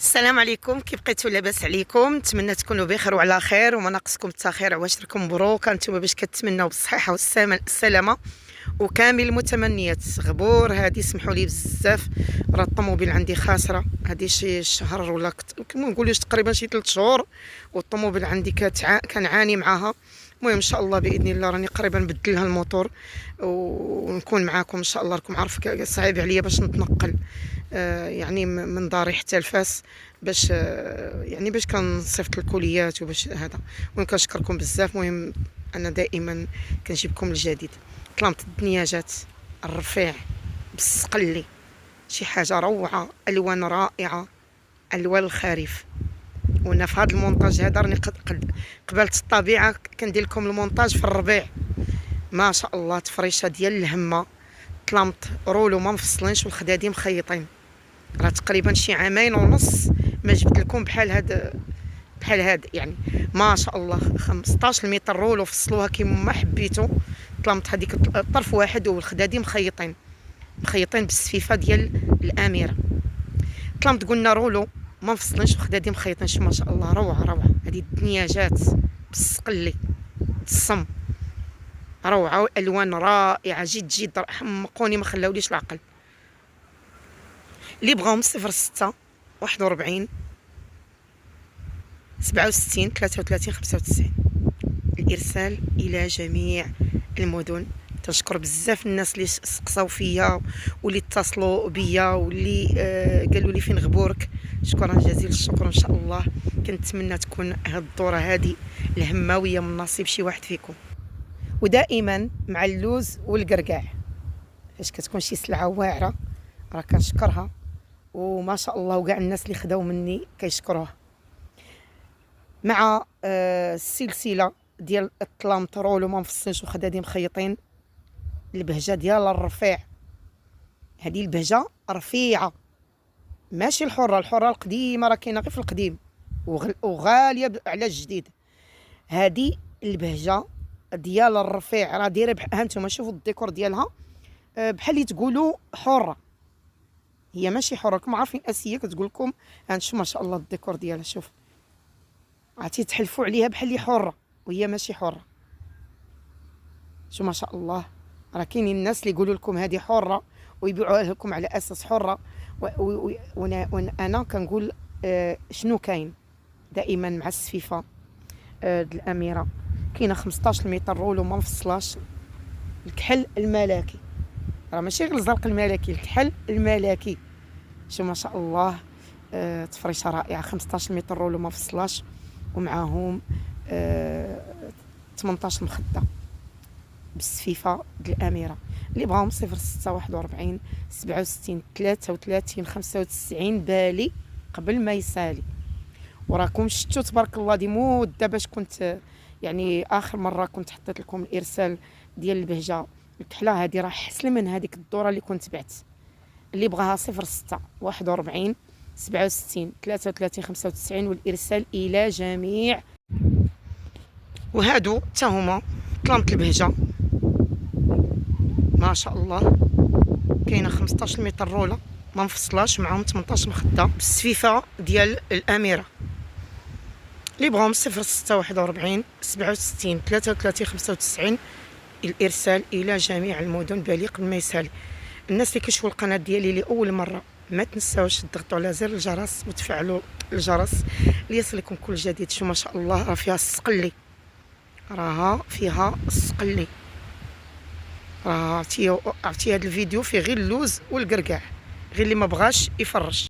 السلام عليكم، كيف بقيتوا؟ لاباس عليكم؟ نتمنى تكونوا بخير وعلى خير وما ناقصكم حتى خير. عواشركم مبروك انتم باش كتمناو بالصحه والسلامه وكامل المتمنيات. غبور هذه سمحوا لي بزاف، راه الطوموبيل عندي خاسره هذه شي شهر ولا ما نقولوش تقريبا شي 3 شهور، والطوموبيل عندي كنعاني معاها. المهم ان شاء الله باذن الله راني قريبا نبدلها الموتور ونكون معاكم ان شاء الله. راكم عارف صعيب عليا باش نتنقل يعني من داري حتى لفاس باش يعني باش كنصيفط الكليات وباش هذا. وكنشكركم بزاف. المهم انا دائما كنجيبكم الجديد. طلمت الدنياجات الرفيع بالسقلي، شي حاجه روعه، الوان رائعه، الوان الخريف. وانا في هذا المونتاج هذا راني قبلت الطبيعه كندير لكم المونتاج في الربيع. ما شاء الله تفريشه ديال الهمه. طلمت رولو ما مفصلينش والخداديم مخيطين. راه تقريبا شي عامين ونص ما جبت لكم بحال هاد يعني. ما شاء الله 15 متر رولو فصلوها كيما ما حبيتو. طلمت هذيك الطرف واحد والخداديم مخيطين بالسفيفه ديال الاميره. طلمت قلنا رولو ما مفصلينش وخداديم مخيطين. ما شاء الله روعه هذه الدنياجات بالسقلي الصم روعه، والوان رائعه جد حمقوني ما خلاوليش العقل. اللي بغاو من 06 41 67 33 95 الارسال الى جميع المدن. تنشكر بزاف الناس اللي سقساو فيا واللي اتصلوا بيا واللي قالوا لي فين غبورك. شكرا جزيل الشكر. ان شاء الله كنتمنى تكون هاد الدوره هذه الهماويه من نصيب شي واحد فيكم. ودائما مع اللوز والقرقاع فاش كتكون شي سلعه واعره راه كنشكرها، وما شاء الله وكاع الناس اللي خداو مني كيشكروها. مع السلسله ديال الطلام طرول وما مفصلينش وخداديم مخيطين. البهجه ديال الرفيع، هذه البهجه رفيعه ماشي الحره القديمه راه كاينه غير في القديم وغاليه على الجديد. هذه البهجه ديال الرفيع راه دايره ها انتم شوفوا الديكور ديالها بحال اللي تقولوا حره. هي ماشي حره، راكم عارفين اسيه كتقول لكم هانتوما ما شاء الله الديكور ديالها. شوف عرفتي تحلفوا عليها بحال اللي حره وهي ماشي حره. شو ما شاء الله. راه كاينين الناس اللي يقولوا لكم هذه حره ويبيعوها لكم على اساس حره، وانا كنقول شنو كاين دائما مع السفيفه الاميره. كاينه 15 متر رولو ما مفصلاش. الكحل الملكي راه ماشي غير الزرق الملكي، الكحل الملكي. شو ما شاء الله تفريشه رائعه. 15 متر رولو ما فصلاش ومعاهم 18 مخده بالسفيفه ديال الاميره. اللي بغاهم 06 41 67 33 95 بالي قبل ما يسالي. وراكم شفتوا تبارك الله دي مده باش كنت يعني اخر مره كنت حطيت لكم الارسال ديال البهجه الكحله هذه راه حسن من هذيك الدوره اللي كنت بعت. اللي بغاها 06 41 67 33 95 والارسال الى جميع. وهادو حتى هما طلمت البهجه ما شاء الله. كاينه 15 متر روله ما مفصلاش معاهم 18 مخده بالسفيفه ديال الاميره. اللي بغاهم 06 41 67 33 95 الارسال الى جميع المدن بالي قبل ما يسالي. الناس اللي كيشوفوا القناه ديالي لاول مره ما تنساوش تضغطوا على زر الجرس وتفعلوا الجرس ليصلكم كل جديد. شو ما شاء الله راه فيها السقلي، راها فيها السقلي. عرفتي هذا الفيديو فيه غير اللوز والقرقاع، غير اللي ما بغاش يفرش.